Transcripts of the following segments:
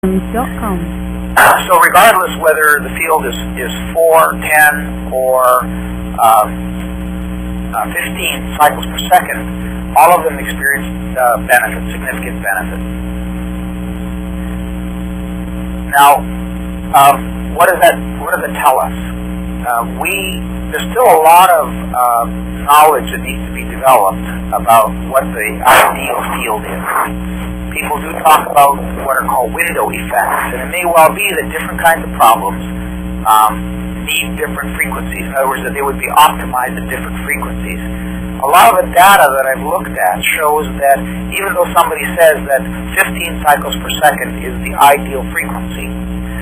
So regardless whether the field is 4, 10, or 15 cycles per second, all of them experience benefit, significant benefit. Now, what does that tell us? There's still a lot of knowledge that needs to be developed about what the ideal field is. People do talk about what are called window effects, and it may well be that different kinds of problems need different frequencies. In other words, that they would be optimized at different frequencies. A lot of the data that I've looked at shows that even though somebody says that 15 cycles per second is the ideal frequency,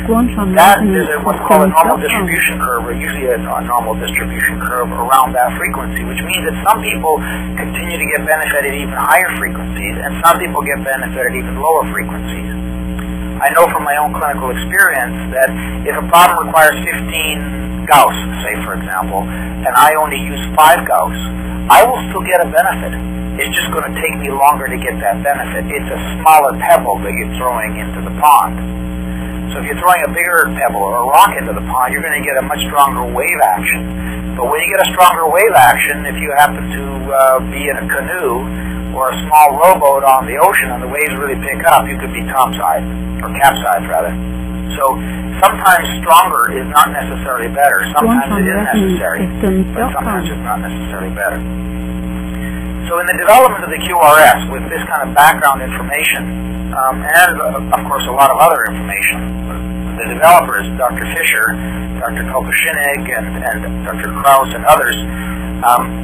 that is what's called a normal distribution curve, or usually a normal distribution curve around that frequency, which means that some people continue to get benefit at even higher frequencies, and some people get benefit at even lower frequencies. I know from my own clinical experience that if a problem requires 15 Gauss, say for example, and I only use 5 Gauss, I will still get a benefit. It's just going to take me longer to get that benefit. It's a smaller pebble that you're throwing into the pond. So if you're throwing a bigger pebble or a rock into the pond, you're going to get a much stronger wave action. But when you get a stronger wave action, if you happen to be in a canoe or a small rowboat on the ocean and the waves really pick up, you could be topside, or capsized rather. So sometimes stronger is not necessarily better. Sometimes it is necessary, but sometimes it's not necessarily better. So in the development of the QRS, with this kind of background information, and of course a lot of other information, the developers, Dr. Fisher, Dr. Kopashinig, and Dr. Krauss and others,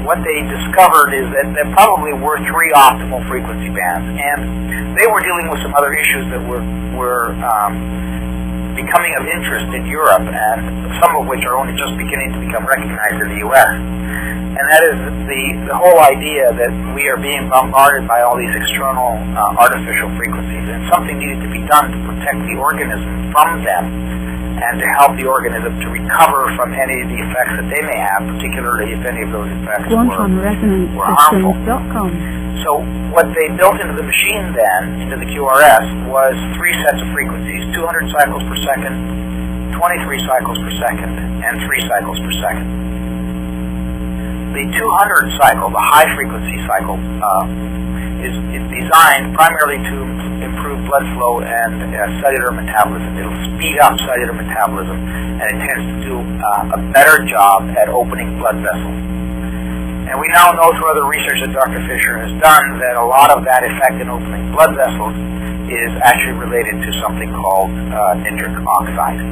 what they discovered is that there probably were 3 optimal frequency bands, and they were dealing with some other issues that were becoming of interest in Europe, and some of which are only just beginning to become recognized in the U.S. And that is the whole idea that we are being bombarded by all these external artificial frequencies, and something needed to be done to protect the organism from them and to help the organism to recover from any of the effects that they may have, particularly if any of those effects were harmful. So what they built into the machine then, into the QRS, was 3 sets of frequencies: 200 cycles per second, 23 cycles per second, and 3 cycles per second. The 200 cycle, the high frequency cycle, is designed primarily to improve blood flow and cellular metabolism. It'll speed up cellular metabolism, and it tends to do a better job at opening blood vessels. And we now know through other research that Dr. Fisher has done that a lot of that effect in opening blood vessels is actually related to something called nitric oxide.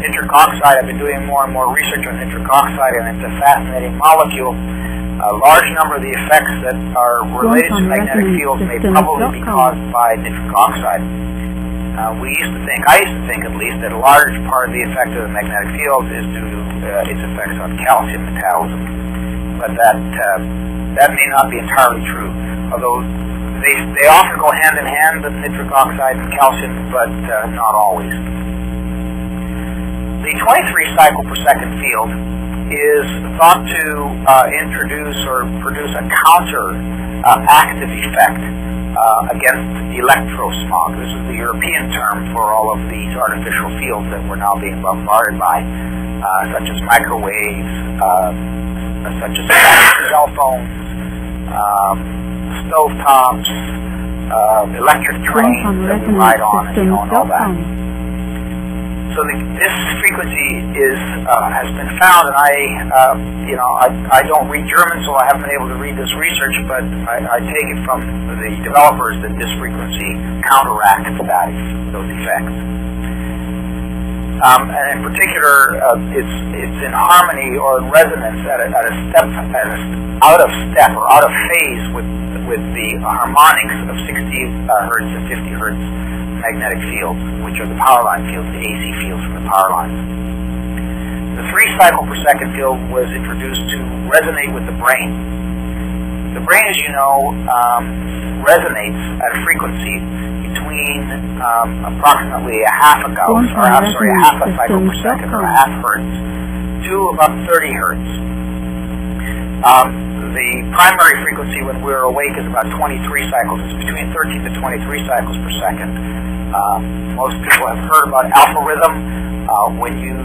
Nitric oxide, I've been doing more and more research on nitric oxide, and it's a fascinating molecule. A large number of the effects that are related to magnetic fields may probably be caused by nitric oxide. I used to think at least, that a large part of the effect of the magnetic field is due to its effects on calcium metabolism. But that may not be entirely true, although they often go hand in hand, the nitric oxide and calcium, but not always. The 23 cycle per second field is thought to introduce or produce a counter active effect against electrosmog. This is the European term for all of these artificial fields that we're now being bombarded by, such as microwaves, such as cell phones, stovetops, electric trains that we ride on, and all that. So this frequency has been found, and I don't read German, so I haven't been able to read this research, but I take it from the developers that this frequency counteracts those effects. And in particular, it's in harmony or in resonance out of step or out of phase with the harmonics of 60 hertz and 50 hertz magnetic fields, which are the power line fields, the AC fields from the power lines. The 3 cycle per second field was introduced to resonate with the brain. The brain, as you know, resonates at a frequency between approximately a half a Gauss, or half a cycle per second, or a half hertz, to about 30 hertz. the primary frequency when we're awake is about 23 cycles. It's between 13 to 23 cycles per second. Most people have heard about alpha rhythm. When you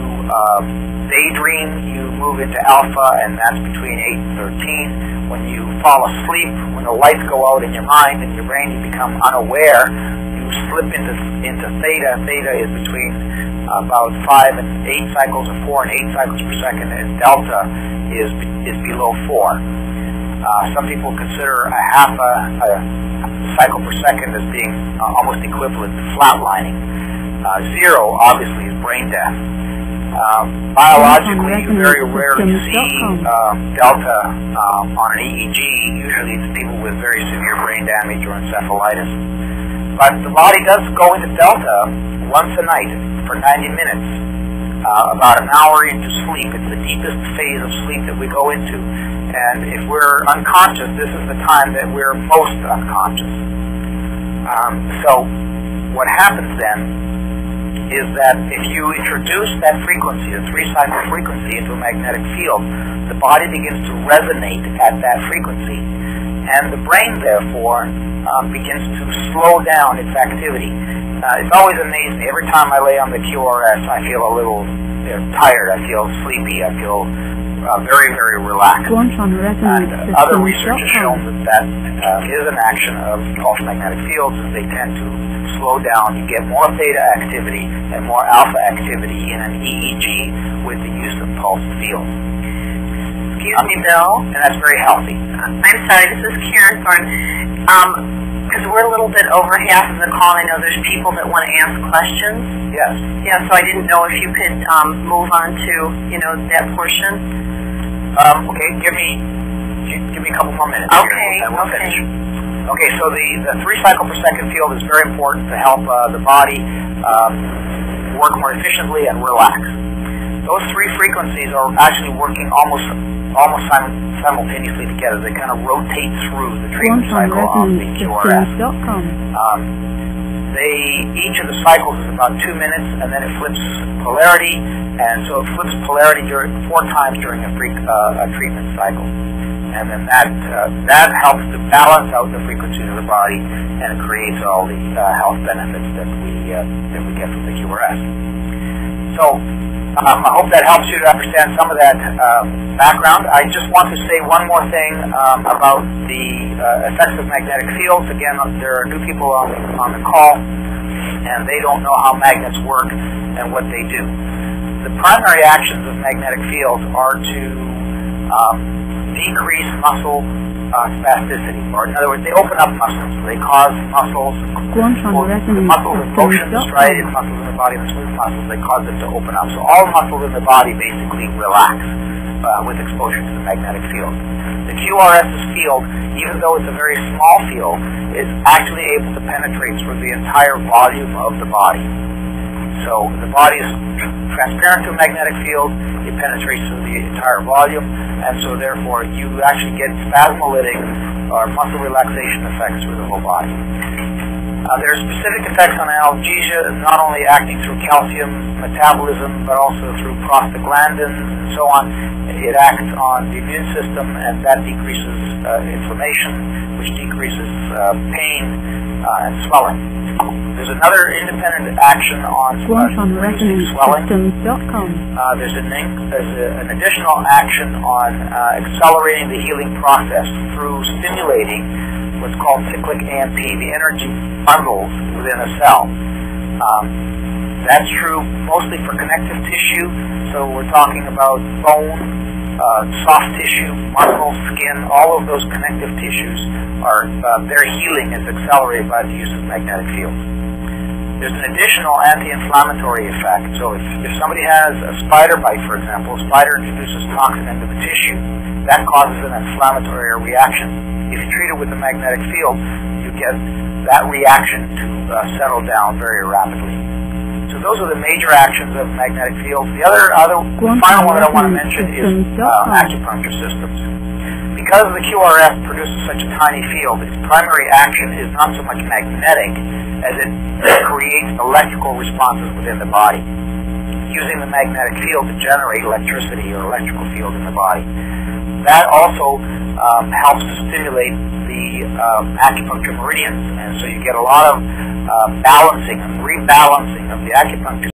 daydream, you move into alpha, and that's between 8 and 13. When you fall asleep, when the lights go out in your mind and your brain, you become unaware, you slip into theta. Theta is between about 5 and 8 cycles, or 4 and 8 cycles per second, and delta is below 4. Some people consider a half a cycle per second as being almost equivalent to flatlining. Zero, obviously, is brain death. Biologically, you very rarely see delta on an EEG. Usually it's people with very severe brain damage or encephalitis. But the body does go into delta once a night for 90 minutes, about an hour into sleep. It's the deepest phase of sleep that we go into. And if we're unconscious, this is the time that we're most unconscious. So what happens then is that if you introduce that frequency, the 3-cycle frequency, into a magnetic field, the body begins to resonate at that frequency. And the brain, therefore, begins to slow down its activity. It's always amazing. Every time I lay on the QRS, I feel a little tired. I feel sleepy. I feel very, very relaxed. And other research has shown that is an action of pulse magnetic fields, and they tend to slow down. You get more theta activity and more alpha activity in an EEG with the use of pulsed fields. Excuse me, Bill. And that's very healthy. I'm sorry, this is Karen Thorne. Because we're a little bit over half of the call, I know there's people that want to ask questions. Yes. Yeah, so I didn't know if you could move on to, that portion. Okay, give me a couple more minutes. Okay, and we'll finish. Okay, so the 3 cycle per second field is very important to help the body work more efficiently and relax. Those 3 frequencies are actually working almost simultaneously together. They kind of rotate through the treatment cycle of the QRS. Each of the cycles is about 2 minutes, and then it flips polarity, and so it flips polarity 4 times during a treatment cycle. And then that helps to balance out the frequencies of the body, and it creates all the health benefits that we get from the QRS. So I hope that helps you to understand some of that background. I just want to say one more thing about the effects of magnetic fields. Again, there are new people on the call, and they don't know how magnets work and what they do. The primary actions of magnetic fields are to decrease muscle spasticity, or in other words, they open up muscles. They cause muscles, the muscles in motion, the striated muscles in the body, the smooth muscles, they cause them to open up. So all muscles in the body basically relax with exposure to the magnetic field. The QRS's field, even though it's a very small field, is actually able to penetrate through the entire volume of the body. So the body is transparent to a magnetic field, it penetrates through the entire volume, and so therefore you actually get spasmolytic or muscle relaxation effects through the whole body. There are specific effects on analgesia, not only acting through calcium metabolism, but also through prostaglandins and so on. It acts on the immune system, and that decreases inflammation, which decreases pain and swelling. There's another independent action on reducing swelling. There's an additional action on accelerating the healing process through stimulating what's called cyclic AMP, the energy bundles within a cell. That's true mostly for connective tissue, so we're talking about bone, soft tissue, muscle, skin, all of those connective tissues are, their healing is accelerated by the use of magnetic fields. There's an additional anti-inflammatory effect. So if somebody has a spider bite, for example, a spider introduces toxin into the tissue, that causes an inflammatory reaction. If you treat it with a magnetic field, you get that reaction to settle down very rapidly. So those are the major actions of magnetic fields. The final one that I want to mention is acupuncture systems. Because the QRS produces such a tiny field, its primary action is not so much magnetic as it creates electrical responses within the body, using the magnetic field to generate electricity or electrical field in the body. that also helps to stimulate the acupuncture meridians, and so you get a lot of balancing and rebalancing of the acupuncture